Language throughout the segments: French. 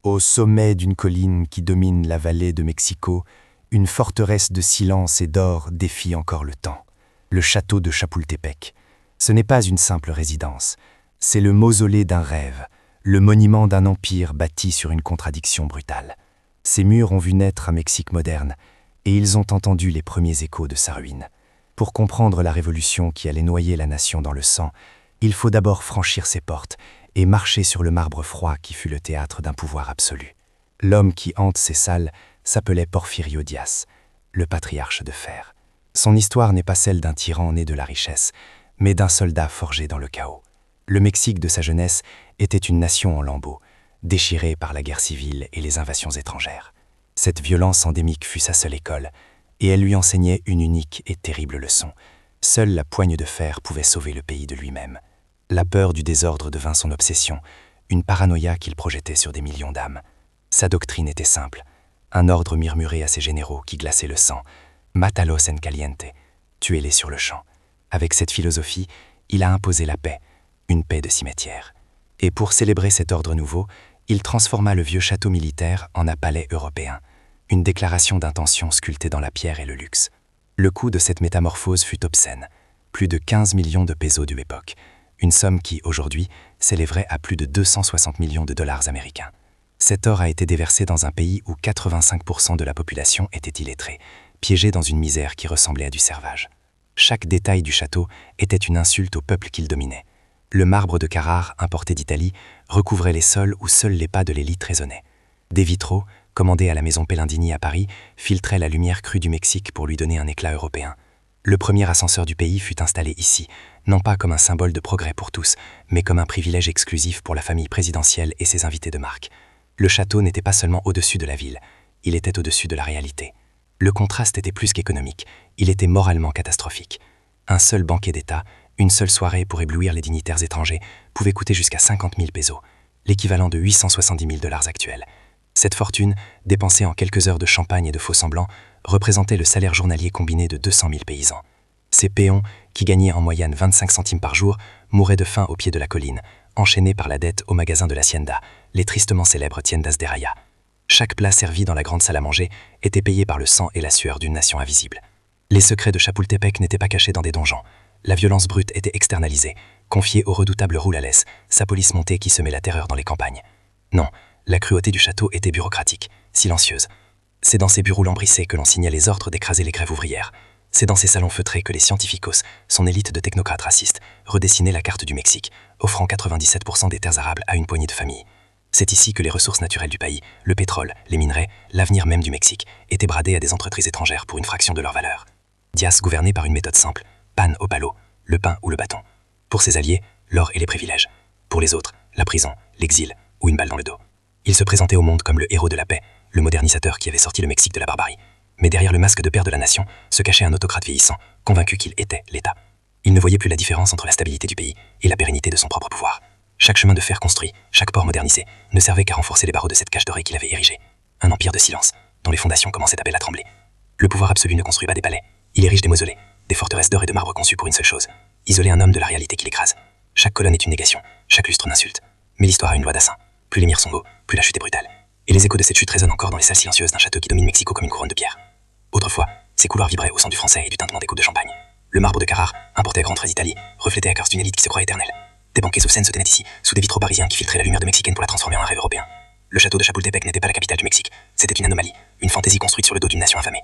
Au sommet d'une colline qui domine la vallée de Mexico, une forteresse de silence et d'or défie encore le temps. Le château de Chapultepec. Ce n'est pas une simple résidence, c'est le mausolée d'un rêve, le monument d'un empire bâti sur une contradiction brutale. Ces murs ont vu naître un Mexique moderne, et ils ont entendu les premiers échos de sa ruine. Pour comprendre la révolution qui allait noyer la nation dans le sang, il faut d'abord franchir ses portes et marcher sur le marbre froid qui fut le théâtre d'un pouvoir absolu. L'homme qui hante ces salles s'appelait Porfirio Díaz, le patriarche de fer. Son histoire n'est pas celle d'un tyran né de la richesse, mais d'un soldat forgé dans le chaos. Le Mexique de sa jeunesse était une nation en lambeaux, déchirée par la guerre civile et les invasions étrangères. Cette violence endémique fut sa seule école, et elle lui enseignait une unique et terrible leçon. Seule la poigne de fer pouvait sauver le pays de lui-même. La peur du désordre devint son obsession, une paranoïa qu'il projetait sur des millions d'âmes. Sa doctrine était simple, un ordre murmuré à ses généraux qui glaçaient le sang. Matalos en caliente, tuez-les sur le champ. Avec cette philosophie, il a imposé la paix, une paix de cimetière. Et pour célébrer cet ordre nouveau, il transforma le vieux château militaire en un palais européen, une déclaration d'intention sculptée dans la pierre et le luxe. Le coût de cette métamorphose fut obscène, plus de 15 millions de pesos de l'époque, une somme qui, aujourd'hui, s'élèverait à plus de 260 millions de dollars américains. Cet or a été déversé dans un pays où 85% de la population était illettrée, piégée dans une misère qui ressemblait à du servage. Chaque détail du château était une insulte au peuple qu'il dominait. Le marbre de Carrare, importé d'Italie, recouvrait les sols où seuls les pas de l'élite résonnaient. Des vitraux, commandés à la maison Pellandini à Paris, filtraient la lumière crue du Mexique pour lui donner un éclat européen. Le premier ascenseur du pays fut installé ici, non pas comme un symbole de progrès pour tous, mais comme un privilège exclusif pour la famille présidentielle et ses invités de marque. Le château n'était pas seulement au-dessus de la ville, il était au-dessus de la réalité. Le contraste était plus qu'économique, il était moralement catastrophique. Un seul banquet d'État, une seule soirée pour éblouir les dignitaires étrangers, pouvait coûter jusqu'à 50 000 pesos, l'équivalent de 870 000 dollars actuels. Cette fortune, dépensée en quelques heures de champagne et de faux-semblants, représentait le salaire journalier combiné de 200 000 paysans. Ces péons, qui gagnaient en moyenne 25 centimes par jour, mouraient de faim au pied de la colline, enchaînés par la dette au magasin de l'Hacienda, les tristement célèbres tiendas de Raya. Chaque plat servi dans la grande salle à manger était payé par le sang et la sueur d'une nation invisible. Les secrets de Chapultepec n'étaient pas cachés dans des donjons. La violence brute était externalisée, confiée au redoutable Roulales, sa police montée qui semait la terreur dans les campagnes. Non, la cruauté du château était bureaucratique, silencieuse. C'est dans ces bureaux lambrissés que l'on signait les ordres d'écraser les grèves ouvrières. C'est dans ces salons feutrés que les scientificos, son élite de technocrates racistes, redessinaient la carte du Mexique, offrant 97% des terres arables à une poignée de familles. C'est ici que les ressources naturelles du pays, le pétrole, les minerais, l'avenir même du Mexique, étaient bradés à des entreprises étrangères pour une fraction de leur valeur. Díaz gouvernait par une méthode simple, panne au palo, le pain ou le bâton. Pour ses alliés, l'or et les privilèges. Pour les autres, la prison, l'exil ou une balle dans le dos. Il se présentait au monde comme le héros de la paix, le modernisateur qui avait sorti le Mexique de la barbarie. Mais derrière le masque de père de la nation se cachait un autocrate vieillissant, convaincu qu'il était l'État. Il ne voyait plus la différence entre la stabilité du pays et la pérennité de son propre pouvoir. Chaque chemin de fer construit, chaque port modernisé, ne servait qu'à renforcer les barreaux de cette cage dorée qu'il avait érigée. Un empire de silence, dont les fondations commençaient à peine à trembler. Le pouvoir absolu ne construit pas des palais, il érige des mausolées, des forteresses d'or et de marbre conçues pour une seule chose, isoler un homme de la réalité qui l'écrase. Chaque colonne est une négation, chaque lustre une insulte. Mais l'histoire a une loi d'assin. Plus les murs sont beaux, plus la chute est brutale. Et les échos de cette chute résonnent encore dans les salles silencieuses d'un château qui domine Mexico comme une couronne de pierre. Autrefois, ces couloirs vibraient au son du français et du tintement des coupes de champagne. Le marbre de Carrare, importé à grands traits d'Italie, reflétait la curse d'une élite qui se croit éternelle. Des banquets sous scène se tenaient ici, sous des vitraux parisiens qui filtraient la lumière de mexicaine pour la transformer en un rêve européen. Le château de Chapultepec n'était pas la capitale du Mexique, c'était une anomalie, une fantaisie construite sur le dos d'une nation affamée.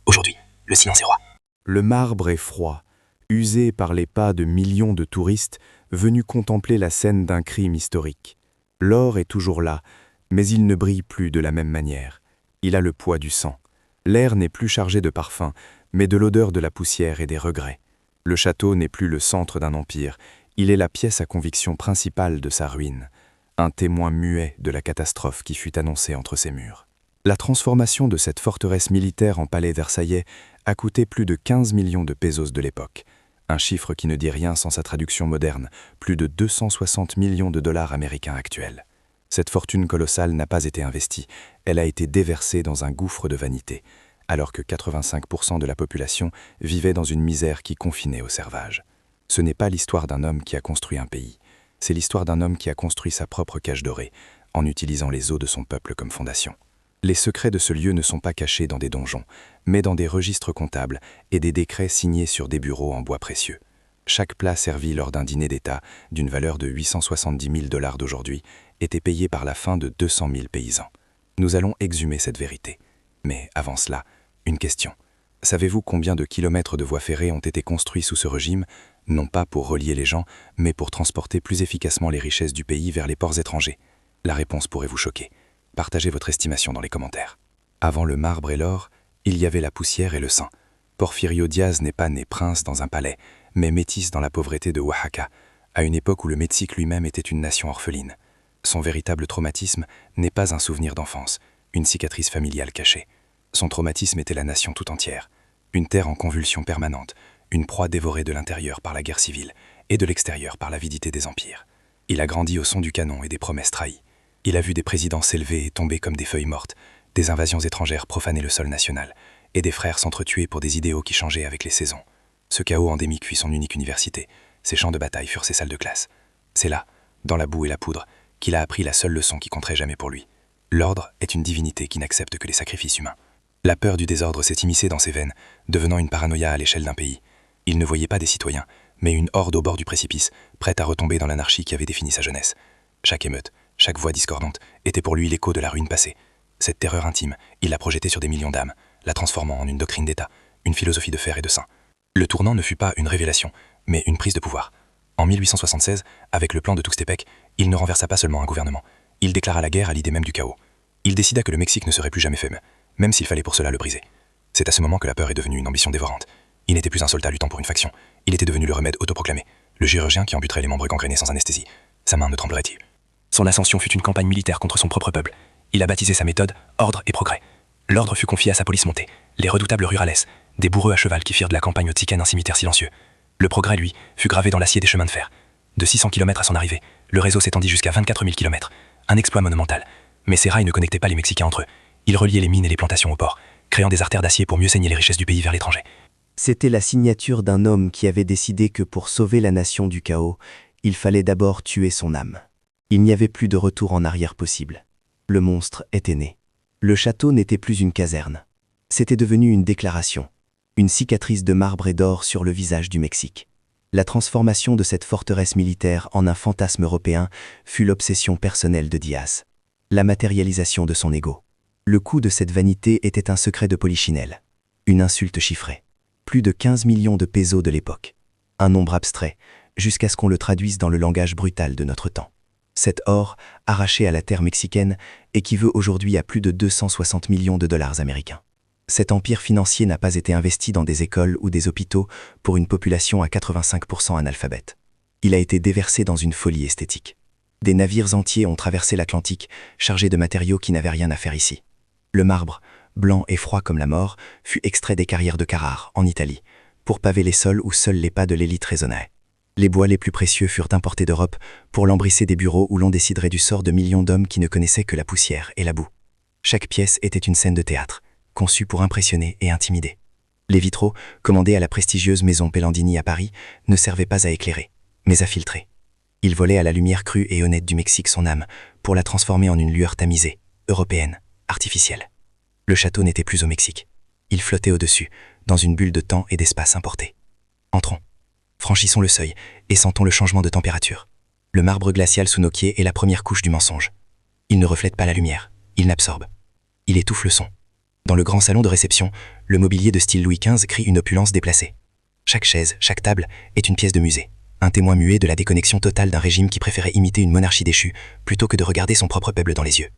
Aujourd'hui, le silence est roi. Le marbre est froid, usé par les pas de millions de touristes venus contempler la scène d'un crime historique. L'or est toujours là, mais il ne brille plus de la même manière. Il a le poids du sang. L'air n'est plus chargé de parfum, mais de l'odeur de la poussière et des regrets. Le château n'est plus le centre d'un empire, il est la pièce à conviction principale de sa ruine, un témoin muet de la catastrophe qui fut annoncée entre ses murs. La transformation de cette forteresse militaire en palais versaillais a coûté plus de 15 millions de pesos de l'époque, un chiffre qui ne dit rien sans sa traduction moderne, plus de 260 millions de dollars américains actuels. Cette fortune colossale n'a pas été investie, elle a été déversée dans un gouffre de vanité, alors que 85% de la population vivait dans une misère qui confinait au servage. Ce n'est pas l'histoire d'un homme qui a construit un pays, c'est l'histoire d'un homme qui a construit sa propre cage dorée, en utilisant les eaux de son peuple comme fondation. Les secrets de ce lieu ne sont pas cachés dans des donjons, mais dans des registres comptables et des décrets signés sur des bureaux en bois précieux. Chaque plat servi lors d'un dîner d'État, d'une valeur de 870 000 $ d'aujourd'hui, était payé par la faim de 200 000 paysans. Nous allons exhumer cette vérité. Mais avant cela, une question. Savez-vous combien de kilomètres de voies ferrées ont été construits sous ce régime, non pas pour relier les gens, mais pour transporter plus efficacement les richesses du pays vers les ports étrangers? La réponse pourrait vous choquer. Partagez votre estimation dans les commentaires. Avant le marbre et l'or, il y avait la poussière et le sang. Porfirio Diaz n'est pas né prince dans un palais, mais métis dans la pauvreté de Oaxaca, à une époque où le Mexique lui-même était une nation orpheline. Son véritable traumatisme n'est pas un souvenir d'enfance, une cicatrice familiale cachée. Son traumatisme était la nation tout entière, une terre en convulsion permanente, une proie dévorée de l'intérieur par la guerre civile et de l'extérieur par l'avidité des empires. Il a grandi au son du canon et des promesses trahies. Il a vu des présidents s'élever et tomber comme des feuilles mortes, des invasions étrangères profaner le sol national, et des frères s'entretuer pour des idéaux qui changeaient avec les saisons. Ce chaos endémique fut son unique université, ses champs de bataille furent ses salles de classe. C'est là, dans la boue et la poudre, qu'il a appris la seule leçon qui compterait jamais pour lui. L'ordre est une divinité qui n'accepte que les sacrifices humains. La peur du désordre s'est immiscée dans ses veines, devenant une paranoïa à l'échelle d'un pays. Il ne voyait pas des citoyens, mais une horde au bord du précipice, prête à retomber dans l'anarchie qui avait défini sa jeunesse. Chaque émeute, chaque voix discordante, était pour lui l'écho de la ruine passée. Cette terreur intime, il l'a projetée sur des millions d'âmes, la transformant en une doctrine d'État, une philosophie de fer et de sang. Le tournant ne fut pas une révélation, mais une prise de pouvoir. En 1876, avec le plan de Tuxtepec, il ne renversa pas seulement un gouvernement. Il déclara la guerre à l'idée même du chaos. Il décida que le Mexique ne serait plus jamais fait, même s'il fallait pour cela le briser. C'est à ce moment que la peur est devenue une ambition dévorante. Il n'était plus un soldat luttant pour une faction, il était devenu le remède autoproclamé, le chirurgien qui amputerait les membres gangrénés sans anesthésie. Sa main ne tremblerait-il? Son ascension fut une campagne militaire contre son propre peuple. Il a baptisé sa méthode ordre et progrès. L'ordre fut confié à sa police montée, les redoutables rurales, des bourreux à cheval qui firent de la campagne otsicaine un cimetière silencieux. Le progrès, lui, fut gravé dans l'acier des chemins de fer. De 600 km à son arrivée, le réseau s'étendit jusqu'à 24 000 km. Un exploit monumental. Mais ces rails ne connectaient pas les Mexicains entre eux. Ils reliaient les mines et les plantations au port, créant des artères d'acier pour mieux saigner les richesses du pays vers l'étranger. C'était la signature d'un homme qui avait décidé que pour sauver la nation du chaos, il fallait d'abord tuer son âme. Il n'y avait plus de retour en arrière possible. Le monstre était né. Le château n'était plus une caserne. C'était devenu une déclaration, une cicatrice de marbre et d'or sur le visage du Mexique. La transformation de cette forteresse militaire en un fantasme européen fut l'obsession personnelle de Diaz. La matérialisation de son ego. Le coût de cette vanité était un secret de Polichinelle. Une insulte chiffrée. Plus de 15 millions de pesos de l'époque. Un nombre abstrait, jusqu'à ce qu'on le traduise dans le langage brutal de notre temps. Cet or, arraché à la terre mexicaine, équivaut aujourd'hui à plus de 260 millions de dollars américains. Cet empire financier n'a pas été investi dans des écoles ou des hôpitaux pour une population à 85% analphabète. Il a été déversé dans une folie esthétique. Des navires entiers ont traversé l'Atlantique, chargés de matériaux qui n'avaient rien à faire ici. Le marbre, blanc et froid comme la mort, fut extrait des carrières de Carrare, en Italie, pour paver les sols où seuls les pas de l'élite résonnaient. Les bois les plus précieux furent importés d'Europe pour lambrisser des bureaux où l'on déciderait du sort de millions d'hommes qui ne connaissaient que la poussière et la boue. Chaque pièce était une scène de théâtre, conçue pour impressionner et intimider. Les vitraux, commandés à la prestigieuse maison Pellandini à Paris, ne servaient pas à éclairer, mais à filtrer. Ils volaient à la lumière crue et honnête du Mexique son âme, pour la transformer en une lueur tamisée, européenne, artificielle. Le château n'était plus au Mexique. Il flottait au-dessus, dans une bulle de temps et d'espace importés. Entrons. Franchissons le seuil et sentons le changement de température. Le marbre glacial sous nos pieds est la première couche du mensonge. Il ne reflète pas la lumière, il l'absorbe. Il étouffe le son. Dans le grand salon de réception, le mobilier de style Louis XV crie une opulence déplacée. Chaque chaise, chaque table est une pièce de musée, un témoin muet de la déconnexion totale d'un régime qui préférait imiter une monarchie déchue plutôt que de regarder son propre peuple dans les yeux.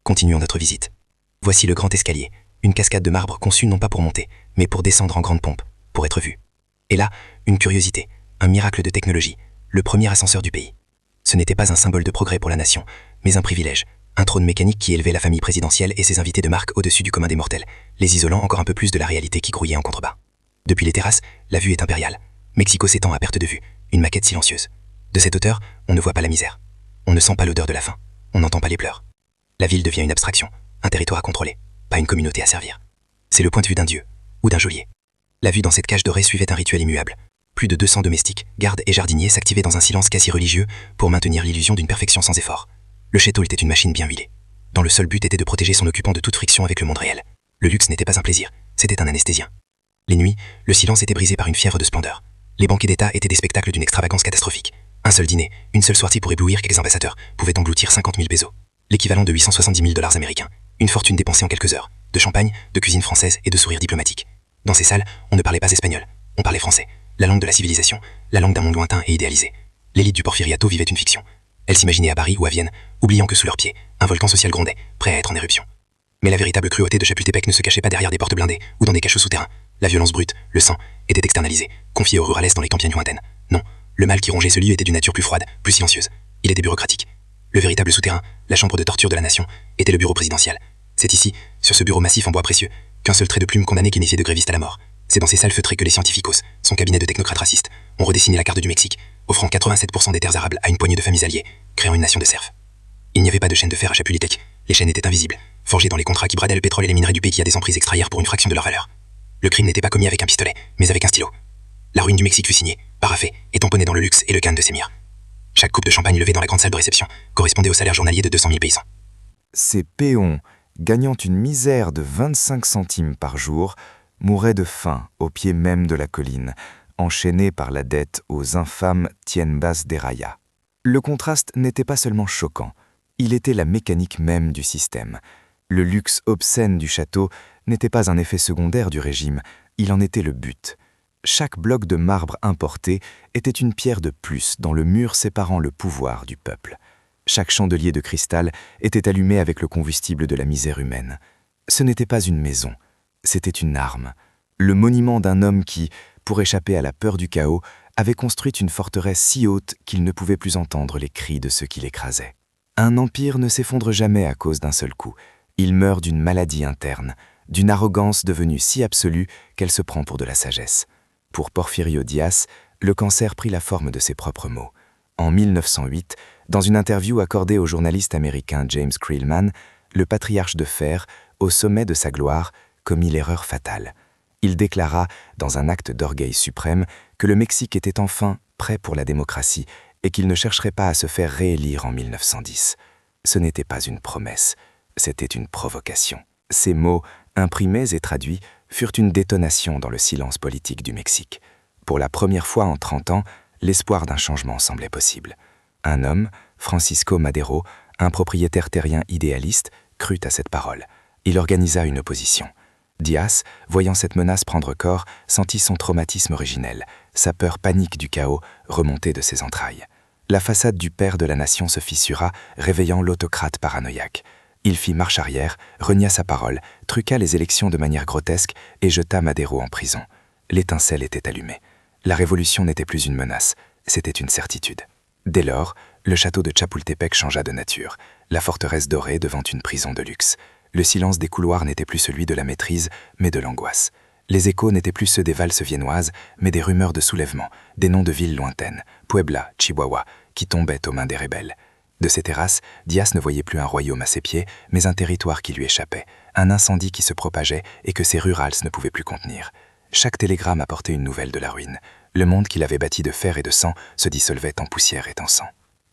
Continuons notre visite. Voici le grand escalier, une cascade de marbre conçue non pas pour monter, mais pour descendre en grande pompe, pour être vue. Et là, une curiosité, un miracle de technologie, le premier ascenseur du pays. Ce n'était pas un symbole de progrès pour la nation, mais un privilège, un trône mécanique qui élevait la famille présidentielle et ses invités de marque au-dessus du commun des mortels, les isolant encore un peu plus de la réalité qui grouillait en contrebas. Depuis les terrasses, la vue est impériale. Mexico s'étend à perte de vue, une maquette silencieuse. De cette hauteur, on ne voit pas la misère. On ne sent pas l'odeur de la faim. On n'entend pas les pleurs. La ville devient une abstraction, un territoire à contrôler, pas une communauté à servir. C'est le point de vue d'un dieu, ou d'un geôlier. La vue dans cette cage dorée suivait un rituel immuable. Plus de 200 domestiques, gardes et jardiniers s'activaient dans un silence quasi religieux pour maintenir l'illusion d'une perfection sans effort. Le château était une machine bien huilée, dont le seul but était de protéger son occupant de toute friction avec le monde réel. Le luxe n'était pas un plaisir, c'était un anesthésien. Les nuits, le silence était brisé par une fièvre de splendeur. Les banquets d'État étaient des spectacles d'une extravagance catastrophique. Un seul dîner, une seule sortie pour éblouir quelques ambassadeurs, pouvait engloutir 50 000 pesos, l'équivalent de 870 000 dollars américains. Une fortune dépensée en quelques heures, de champagne, de cuisine française et de sourires diplomatiques. Dans ces salles, on ne parlait pas espagnol, on parlait français, la langue de la civilisation, la langue d'un monde lointain et idéalisé. L'élite du Porfiriato vivait une fiction. Elle s'imaginait à Paris ou à Vienne, oubliant que sous leurs pieds, un volcan social grondait, prêt à être en éruption. Mais la véritable cruauté de Chapultepec ne se cachait pas derrière des portes blindées ou dans des cachots souterrains. La violence brute, le sang, était externalisé, confié aux rurales dans les campagnes lointaines. Non, le mal qui rongeait ce lieu était d'une nature plus froide, plus silencieuse. Il était bureaucratique. Le véritable souterrain, la chambre de torture de la nation, était le bureau présidentiel. C'est ici, sur ce bureau massif en bois précieux, qu'un seul trait de plume condamnait qu'initié de grévistes à la mort. C'est dans ces salles feutrées que les scientificos, son cabinet de technocrates racistes, ont redessiné la carte du Mexique, offrant 87% des terres arables à une poignée de familles alliées, créant une nation de serfs. Il n'y avait pas de chaîne de fer à Chapultepec. Les chaînes étaient invisibles, forgées dans les contrats qui bradaient le pétrole et les minerais du pays qui a des emprises extrahières pour une fraction de leur valeur. Le crime n'était pas commis avec un pistolet, mais avec un stylo. La ruine du Mexique fut signée, paraphée et tamponnée dans le luxe et le calme de ses mires. Chaque coupe de champagne levée dans la grande salle de réception correspondait au salaire journalier de 200 000 paysans. Ces péons, gagnant une misère de 25 centimes par jour, mouraient de faim au pied même de la colline, enchaînés par la dette aux infâmes tienbas de Raya. Le contraste n'était pas seulement choquant, il était la mécanique même du système. Le luxe obscène du château n'était pas un effet secondaire du régime, il en était le but. Chaque bloc de marbre importé était une pierre de plus dans le mur séparant le pouvoir du peuple. Chaque chandelier de cristal était allumé avec le combustible de la misère humaine. Ce n'était pas une maison, c'était une arme. Le monument d'un homme qui, pour échapper à la peur du chaos, avait construit une forteresse si haute qu'il ne pouvait plus entendre les cris de ceux qui l'écrasaient. Un empire ne s'effondre jamais à cause d'un seul coup. Il meurt d'une maladie interne, d'une arrogance devenue si absolue qu'elle se prend pour de la sagesse. Pour Porfirio Díaz, le cancer prit la forme de ses propres mots. En 1908, dans une interview accordée au journaliste américain James Creelman, le patriarche de fer, au sommet de sa gloire, commit l'erreur fatale. Il déclara, dans un acte d'orgueil suprême, que le Mexique était enfin prêt pour la démocratie et qu'il ne chercherait pas à se faire réélire en 1910. Ce n'était pas une promesse, c'était une provocation. Ces mots, imprimés et traduits, furent une détonation dans le silence politique du Mexique. Pour la première fois en 30 ans, l'espoir d'un changement semblait possible. Un homme, Francisco Madero, un propriétaire terrien idéaliste, crut à cette parole. Il organisa une opposition. Díaz, voyant cette menace prendre corps, sentit son traumatisme originel, sa peur panique du chaos remonter de ses entrailles. La façade du père de la nation se fissura, réveillant l'autocrate paranoïaque. Il fit marche arrière, renia sa parole, truqua les élections de manière grotesque et jeta Madero en prison. L'étincelle était allumée. La révolution n'était plus une menace, c'était une certitude. Dès lors, le château de Chapultepec changea de nature, la forteresse dorée devant une prison de luxe. Le silence des couloirs n'était plus celui de la maîtrise, mais de l'angoisse. Les échos n'étaient plus ceux des valses viennoises, mais des rumeurs de soulèvement, des noms de villes lointaines, Puebla, Chihuahua, qui tombaient aux mains des rebelles. De ces terrasses, Díaz ne voyait plus un royaume à ses pieds, mais un territoire qui lui échappait, un incendie qui se propageait et que ses rurales ne pouvaient plus contenir. Chaque télégramme apportait une nouvelle de la ruine. Le monde qu'il avait bâti de fer et de sang se dissolvait en poussière et en sang.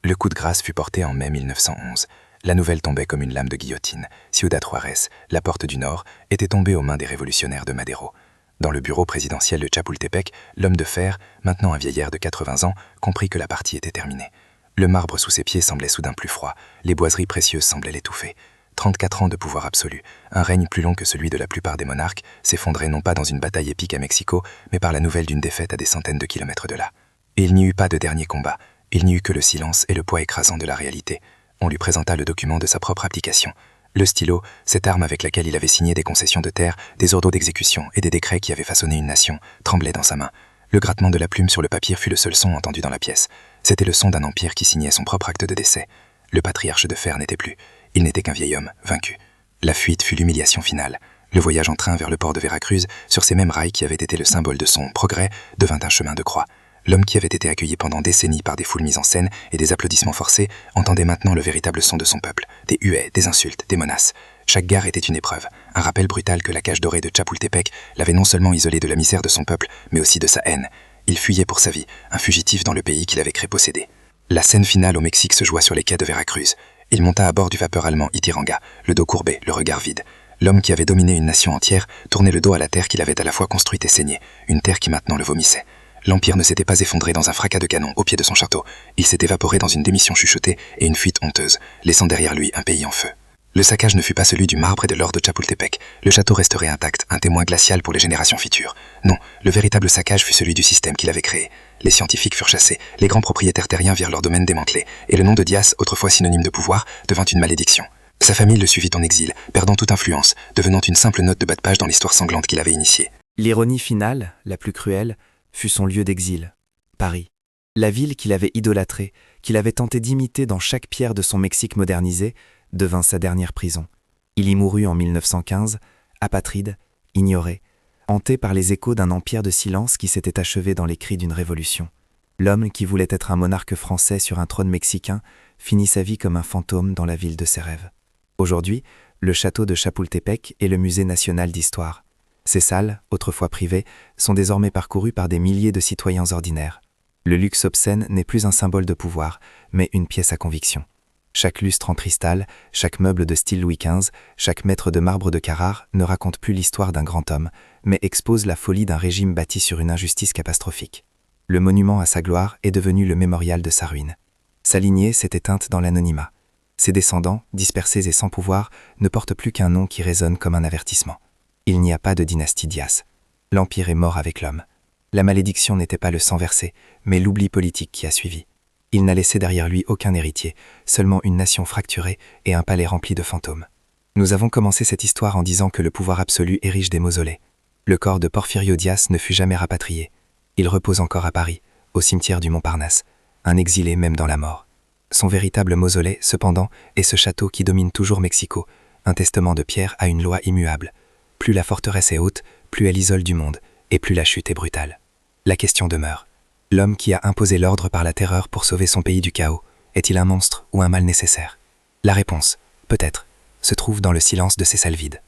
Le coup de grâce fut porté en mai 1911. La nouvelle tombait comme une lame de guillotine. Ciudad Juárez, la porte du Nord, était tombée aux mains des révolutionnaires de Madero. Dans le bureau présidentiel de Chapultepec, l'homme de fer, maintenant un vieillard de 80 ans, comprit que la partie était terminée. Le marbre sous ses pieds semblait soudain plus froid, les boiseries précieuses semblaient l'étouffer. 34 ans de pouvoir absolu, un règne plus long que celui de la plupart des monarques, s'effondrait non pas dans une bataille épique à Mexico, mais par la nouvelle d'une défaite à des centaines de kilomètres de là. Et il n'y eut pas de dernier combat, il n'y eut que le silence et le poids écrasant de la réalité. On lui présenta le document de sa propre application. Le stylo, cette arme avec laquelle il avait signé des concessions de terre, des ordres d'exécution et des décrets qui avaient façonné une nation, tremblait dans sa main. Le grattement de la plume sur le papier fut le seul son entendu dans la pièce. C'était le son d'un empire qui signait son propre acte de décès. Le patriarche de fer n'était plus. Il n'était qu'un vieil homme, vaincu. La fuite fut l'humiliation finale. Le voyage en train vers le port de Veracruz, sur ces mêmes rails qui avaient été le symbole de son progrès, devint un chemin de croix. L'homme qui avait été accueilli pendant décennies par des foules mises en scène et des applaudissements forcés entendait maintenant le véritable son de son peuple. Des huées, des insultes, des menaces. Chaque gare était une épreuve, un rappel brutal que la cage dorée de Chapultepec l'avait non seulement isolé de la misère de son peuple, mais aussi de sa haine. Il fuyait pour sa vie, un fugitif dans le pays qu'il avait cru posséder. La scène finale au Mexique se joua sur les quais de Veracruz. Il monta à bord du vapeur allemand Itiranga, le dos courbé, le regard vide. L'homme qui avait dominé une nation entière tournait le dos à la terre qu'il avait à la fois construite et saignée, une terre qui maintenant le vomissait. L'Empire ne s'était pas effondré dans un fracas de canon au pied de son château, il s'est évaporé dans une démission chuchotée et une fuite honteuse, laissant derrière lui un pays en feu. Le saccage ne fut pas celui du marbre et de l'or de Chapultepec, le château resterait intact, un témoin glacial pour les générations futures. Non, le véritable saccage fut celui du système qu'il avait créé. Les scientifiques furent chassés, les grands propriétaires terriens virent leur domaine démantelé, et le nom de Dias, autrefois synonyme de pouvoir, devint une malédiction. Sa famille le suivit en exil, perdant toute influence, devenant une simple note de bas de page dans l'histoire sanglante qu'il avait initiée. L'ironie finale, la plus cruelle, fut son lieu d'exil, Paris. La ville qu'il avait idolâtrée, qu'il avait tenté d'imiter dans chaque pierre de son Mexique modernisé, devint sa dernière prison. Il y mourut en 1915, apatride, ignoré, hanté par les échos d'un empire de silence qui s'était achevé dans les cris d'une révolution. L'homme qui voulait être un monarque français sur un trône mexicain finit sa vie comme un fantôme dans la ville de ses rêves. Aujourd'hui, le château de Chapultepec est le musée national d'histoire. Ces salles, autrefois privées, sont désormais parcourues par des milliers de citoyens ordinaires. Le luxe obscène n'est plus un symbole de pouvoir, mais une pièce à conviction. Chaque lustre en cristal, chaque meuble de style Louis XV, chaque mètre de marbre de Carrare ne raconte plus l'histoire d'un grand homme, mais expose la folie d'un régime bâti sur une injustice catastrophique. Le monument à sa gloire est devenu le mémorial de sa ruine. Sa lignée s'est éteinte dans l'anonymat. Ses descendants, dispersés et sans pouvoir, ne portent plus qu'un nom qui résonne comme un avertissement. Il n'y a pas de dynastie Dias. L'Empire est mort avec l'homme. La malédiction n'était pas le sang versé, mais l'oubli politique qui a suivi. Il n'a laissé derrière lui aucun héritier, seulement une nation fracturée et un palais rempli de fantômes. Nous avons commencé cette histoire en disant que le pouvoir absolu érige des mausolées. Le corps de Porfirio Dias ne fut jamais rapatrié. Il repose encore à Paris, au cimetière du Montparnasse, un exilé même dans la mort. Son véritable mausolée, cependant, est ce château qui domine toujours Mexico, un testament de pierre à une loi immuable. Plus la forteresse est haute, plus elle isole du monde, et plus la chute est brutale. La question demeure. L'homme qui a imposé l'ordre par la terreur pour sauver son pays du chaos, est-il un monstre ou un mal nécessaire? La réponse, peut-être, se trouve dans le silence de ces salles vides.